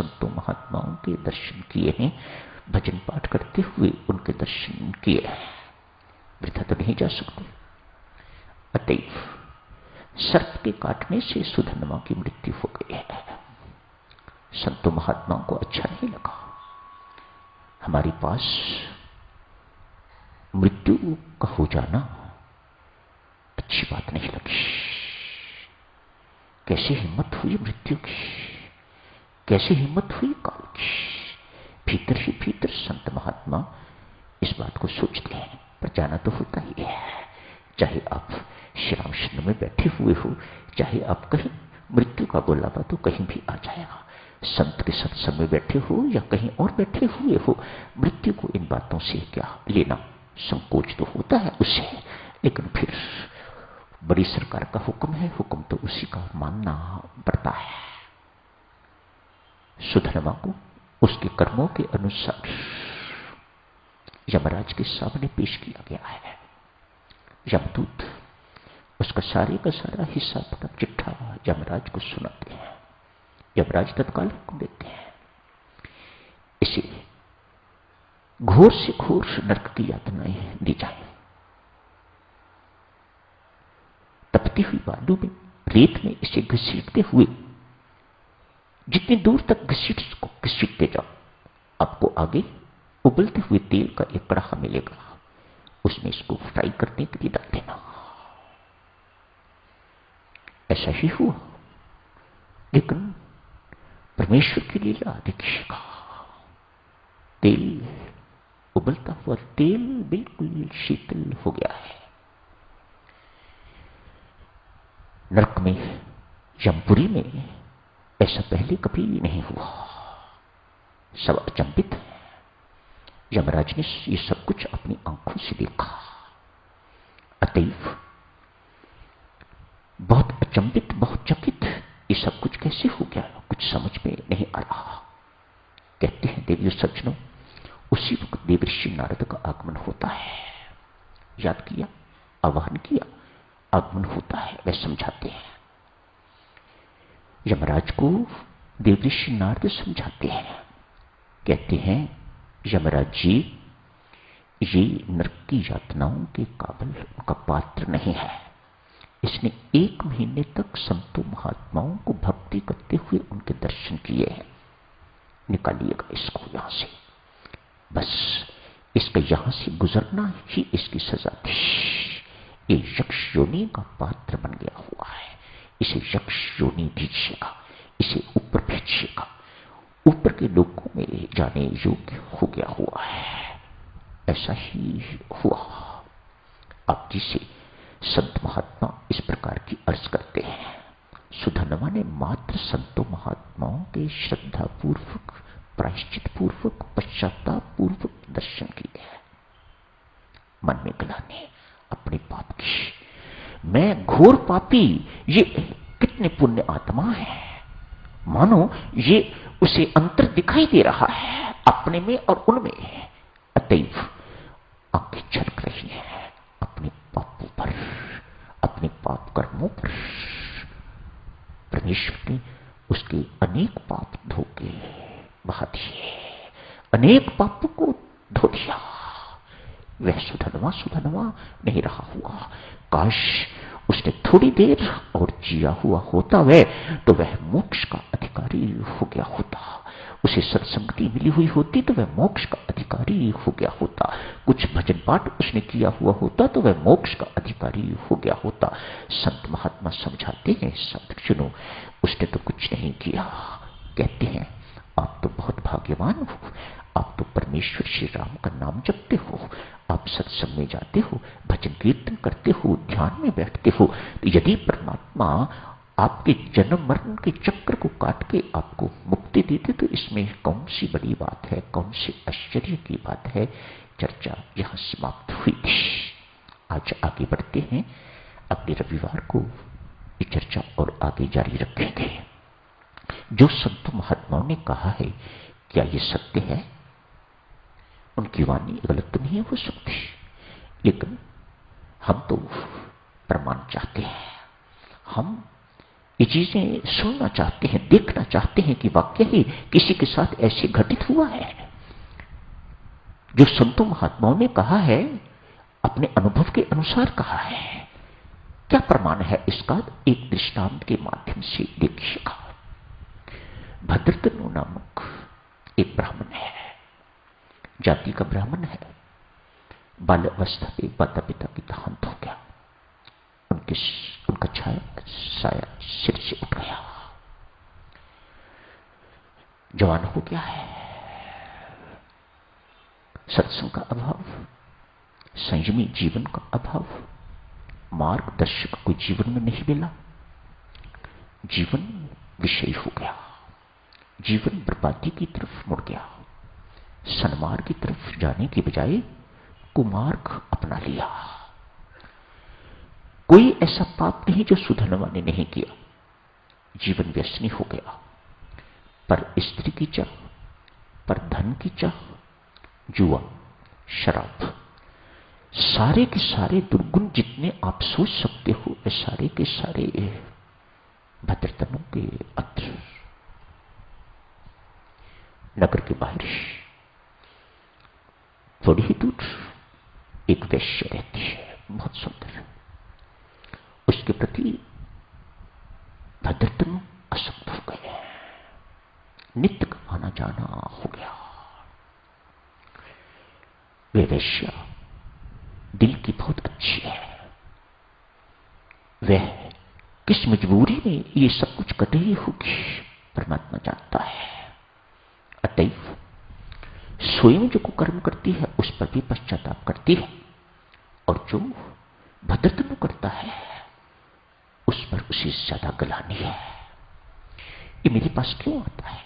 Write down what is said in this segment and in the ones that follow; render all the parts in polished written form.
संतों महात्माओं के दर्शन किए हैं, भजन पाठ करते हुए उनके दर्शन किए हैं, वृथा तो नहीं जा सकते। अतएव सर्प के काटने से सुधन्वा की मृत्यु हो गई है। संतों महात्माओं को अच्छा नहीं लगा, हमारे पास मृत्यु का हो जाना अच्छी बात नहीं लगी। कैसे हिम्मत हुई मृत्यु की, कैसे हिम्मत हुई काल की। भीतर ही भीतर संत महात्मा इस बात को सोचते हैं, पर जाना तो होता ही है। चाहे आप श्री रामचंद्र में बैठे हुए हो, चाहे आप कहीं मृत्यु का बुलावा तो कहीं भी आ जाएगा। संत के सत्संग में बैठे हो या कहीं और बैठे हुए हो, मृत्यु को इन बातों से क्या लेना, संकोच तो होता है उसे, लेकिन फिर बड़ी सरकार का हुक्म है, हुक्म तो उसी का मानना पड़ता है। सुधन्वा को उसके कर्मों के अनुसार यमराज के सामने पेश किया गया है। यमदूत उसका सारे का सारा हिसाब किताब चिट्ठा यमराज को सुनाते हैं। यमराज तत्काल हुक्म देते हैं, इसे घोर से घोर नरक की यातनाएं दी जाए। तपती हुई बालू में, रेत में इसे घसीटते हुए, जितनी दूर तक घसीटते जाओ, आपको आगे उबलते हुए तेल का एक कड़ाहा मिलेगा, उसमें इसको फ्राई करने के लिए डाल देना। ऐसा ही हुआ, लेकिन परमेश्वर की लीला देखिएगा। तेल, उबलता हुआ तेल बिल्कुल शीतल हो गया है। नरक में, यमपुरी में ऐसा पहले कभी नहीं हुआ। सब अचंभित है। यमराज ने ये सब कुछ अपनी आंखों से देखा, अतएव बहुत अचंभित, बहुत चकित, ये सब कुछ कैसे हो गया, कुछ समझ में नहीं आ रहा। कहते हैं देवियों सज्जनों, उसी वक्त देवऋषि नारद का आगमन होता है। याद किया, आवाहन किया, आगमन होता है, वे समझाते हैं। यमराज को देवऋषि नारद समझाते हैं, कहते हैं यमराज जी, ये नरक की यातनाओं के काबिल उनका पात्र नहीं है। इसने 1 महीने तक संतों महात्माओं को भक्ति करते हुए उनके दर्शन किए हैं। निकालिएगा इसको यहां से, बस इसका यहां से गुजरना ही इसकी सजा थी। ये यक्ष योनि का पात्र बन गया हुआ है, इसे यक्ष योनि दीजिएगा, इसे ऊपर भेजिएगा, ऊपर के लोगों में जाने योग्य हो गया हुआ है। ऐसा ही हुआ। अब जिसे संत महात्मा इस प्रकार की अर्ज करते हैं, सुधन्वा ने मात्र संतों महात्माओं के श्रद्धा पूर्वक, प्रायश्चित पूर्वक, पश्चाताप पूर्वक दर्शन किए हैं। मन में गलाने अपने पाप की, मैं घोर पापी, ये कितने पुण्य आत्मा है। मानो ये उसे अंतर दिखाई दे रहा है अपने में और उनमें। अतएव आंखें झलक रही हैं अपने पापों पर, अपने पाप कर्मों पर। परमेश्वर ने उसके अनेक पाप धो के बहा दिए, अनेक पापों को धो दिया। वह सुधन्वा नहीं रहा हुआ। काश उसने थोड़ी देर और जिया हुआ होता वह, तो वह मोक्ष का अधिकारी हो गया होता। उसे सत्संगति मिली हुई होती तो वह मोक्ष का अधिकारी हो गया होता। कुछ भजन पाठ उसने किया हुआ होता तो वह मोक्ष का अधिकारी हो गया होता। संत महात्मा समझाते हैं, सज्जनों, उसने तो कुछ नहीं किया। कहते हैं आप तो बहुत भाग्यवान हो, आप तो परमेश्वर श्री राम का नाम जपते हो, आप सत्संग में जाते हो, भजन कीर्तन करते हो, ध्यान में बैठते हो। तो यदि परमात्मा आपके जन्म मरण के चक्र को काट के आपको मुक्ति देते तो इसमें कौन सी बड़ी बात है, कौन सी आश्चर्य की बात है। चर्चा यहां समाप्त हुई थी। आज आगे बढ़ते हैं, अगले रविवार को ये चर्चा और आगे जारी रखेंगे। जो संत महात्माओं ने कहा है, क्या ये सत्य है? उनकी वाणी गलत तो नहीं हो सकती, लेकिन हम तो प्रमाण चाहते हैं। हम ये चीजें सुनना चाहते हैं, देखना चाहते हैं कि वाकई ही किसी के साथ ऐसे घटित हुआ है। जो संतों महात्माओं ने कहा है, अपने अनुभव के अनुसार कहा है। क्या प्रमाण है इसका? एक दृष्टांत के माध्यम से देखिएगा। भद्रतनु नामक एक ब्राह्मण है, जाति का ब्राह्मण है। बाल अवस्था पे माता पिता की देहांत हो गया। उनका साया सिर से उठ गया। जवान हो गया है। सत्संग का अभाव, संयमी जीवन का अभाव, मार्गदर्शक कोई जीवन में नहीं मिला। जीवन विषयी हो गया। जीवन बर्बादी की तरफ मुड़ गया। सन्मार्ग की तरफ जाने के बजाय कुमार्ग अपना लिया। कोई ऐसा पाप नहीं जो सुधरने ने नहीं किया। जीवन व्यसनी हो गया। पर स्त्री की चाह, पर धन की चाह, जुआ, शराब, सारे के सारे दुर्गुण जितने आप सोच सकते हो, वे सारे के सारे भद्रतनु के अंदर। नगर के बाहर थोड़ी ही दूर एक वैश्य रहती है, बहुत सुंदर। उसके प्रति भद्रतनु असक्त हो गए। नित्य का आना जाना हो गया। वे वैश्या दिल की बहुत अच्छी है। वह किस मजबूरी में ये सब कुछ कर रही होगी, परमात्मा जानता है। अतएव स्वयं जो कुकर्म करती है उस पर भी पश्चाताप करती है, और जो भद्रतनु करता है उस पर उसे ज्यादा गलानी है। ये मेरे पास क्यों आता है?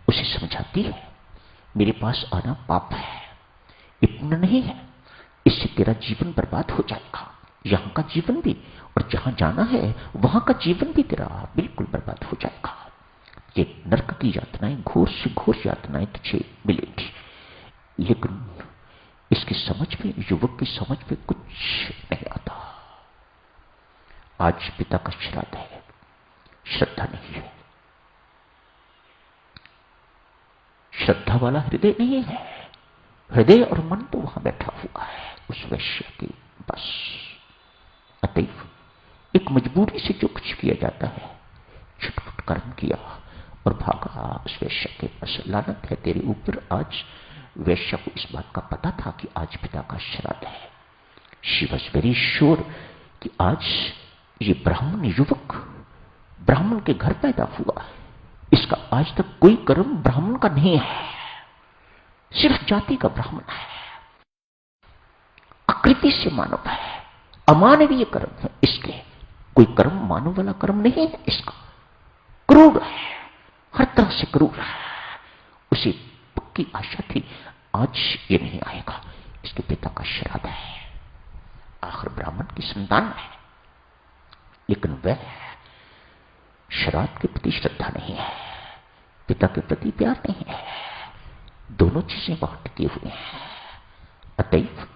उसे समझाती है, मेरे पास आना पाप है, ये पुण्य नहीं है, इससे तेरा जीवन बर्बाद हो जाएगा। यहां का जीवन भी, और जहां जाना है वहां का जीवन भी तेरा बिल्कुल बर्बाद हो जाएगा। ये नरक की यातनाएं, घोर से घोर यातनाएं तुझे मिलेंगी। लेकिन इसकी समझ में, युवक की समझ में कुछ नहीं आता। आज पिता का श्राद्ध है, श्रद्धा नहीं है। श्रद्धा वाला हृदय नहीं है। हृदय और मन तो वहां बैठा हुआ है उस वैश्य के बस। अतएव एक मजबूरी से जो कुछ किया जाता है, छुटपुट कर्म किया और भागा उस वैश्य के पास। लानत है तेरे ऊपर। आज वैश्य को इस बात का पता था कि आज पिता का श्राद्ध है। शी वॉज वेरी श्योर कि आज ये ब्राह्मण युवक ब्राह्मण के घर पैदा हुआ, इसका आज तक कोई कर्म ब्राह्मण का नहीं है, सिर्फ जाति का ब्राह्मण है। आकृति से मानव है, अमानवीय कर्म है इसके। कोई कर्म मानव वाला कर्म नहीं है इसका। क्रूर है, हर तरह से क्रूर है। उसे पक्की आशा थी आज ये नहीं आएगा, इसके पिता का श्राद्ध है। आखिर ब्राह्मण की संतान है, लेकिन वह श्राद्ध के प्रति श्रद्धा नहीं है, पिता के प्रति प्यार नहीं है। दोनों चीजें वहां टिकी हुई हैं। अतएव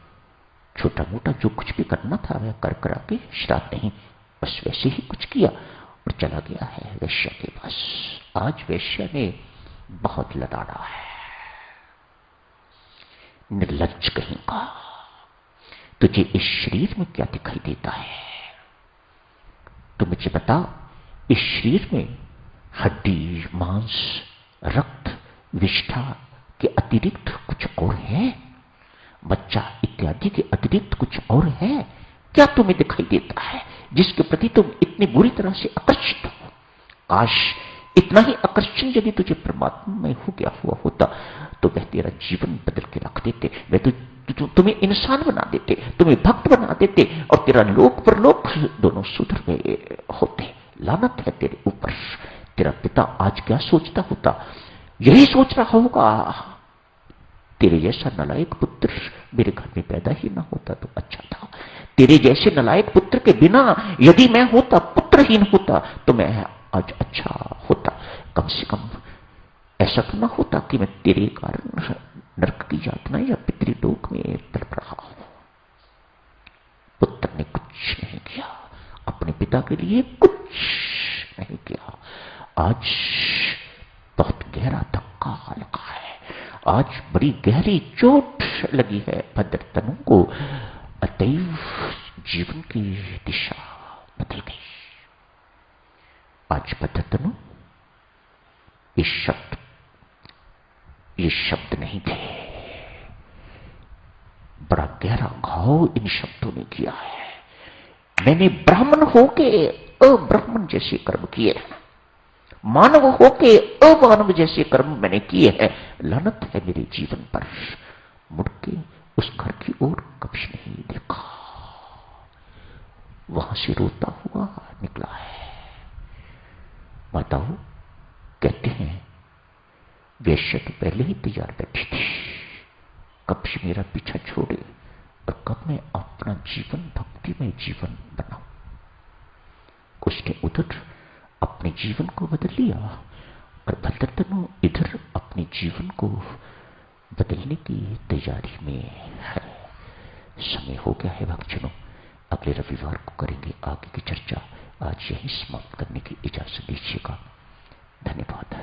छोटा मोटा जो कुछ भी करना था वह कर करा के, श्राद्ध नहीं, बस वैसे ही कुछ किया और चला गया है वैश्य के पास। आज वैश्य ने बहुत लड़ाड़ा है। निर्लज्ज कहीं का, तुझे इस शरीर में क्या दिखाई देता है? तो मुझे बता, इस शरीर में हड्डी, मांस, रक्त, विष्ठा के अतिरिक्त कुछ और है? बच्चा इत्यादि के अतिरिक्त कुछ और है? क्या तुम्हें दिखाई देता है जिसके प्रति तुम इतनी बुरी तरह से आकर्षित हो? काश इतना ही आकर्षण यदि तुझे परमात्मा में हो गया हुआ होता तो वह तेरा जीवन बदल के रख देते। वह तो तुम्हें इंसान बना देते, तुम्हें भक्त बना देते, और तेरा लोक परलोक दोनों सुधर गए होते। लानत है तेरे ऊपर। तेरा पिता आज क्या सोचता होता? यही सोच रहा होगा, तेरे जैसा नलायक पुत्र मेरे घर में पैदा ही ना होता तो अच्छा था। तेरे जैसे नलायक पुत्र के बिना यदि मैं होता, पुत्रहीन होता, तो मैं आज अच्छा होता। कम से कम ऐसा तो ना होता कि मैं तेरे कारण नरक की यातना या पितृलोक में तड़प रहा हूं। पुत्र ने कुछ नहीं किया अपने पिता के लिए, कुछ नहीं किया। आज बहुत गहरा धक्का लगा है, आज बड़ी गहरी चोट लगी है भद्रतनु को, अतएव जीवन की दिशा बदल गई। आज भद्रतनु ये शब्द नहीं थे, बड़ा गहरा घाव इन शब्दों ने किया है। मैंने ब्राह्मण होके अब्राह्मण जैसे कर्म किए हैं, मानव होके अमानव जैसे कर्म मैंने किए हैं। लानत है मेरे जीवन पर, मुड़ के उस घर की ओर कभी नहीं देखा। वहां से रोता हुआ निकला है। माताओं कहते हैं वेश्या तो पहले ही तैयार बैठी थी, कब से मेरा पीछा छोड़े और कब मैं अपना जीवन भक्तिमय जीवन बनाऊं। उसने उधर अपने जीवन को बदल लिया और भद्रतनु इधर अपने जीवन को बदलने की तैयारी में है। समय हो गया है भक्तजनों, अगले रविवार को करेंगे आगे की चर्चा। आज यही समाप्त करने की इजाजत दीजिएगा। धन्यवाद।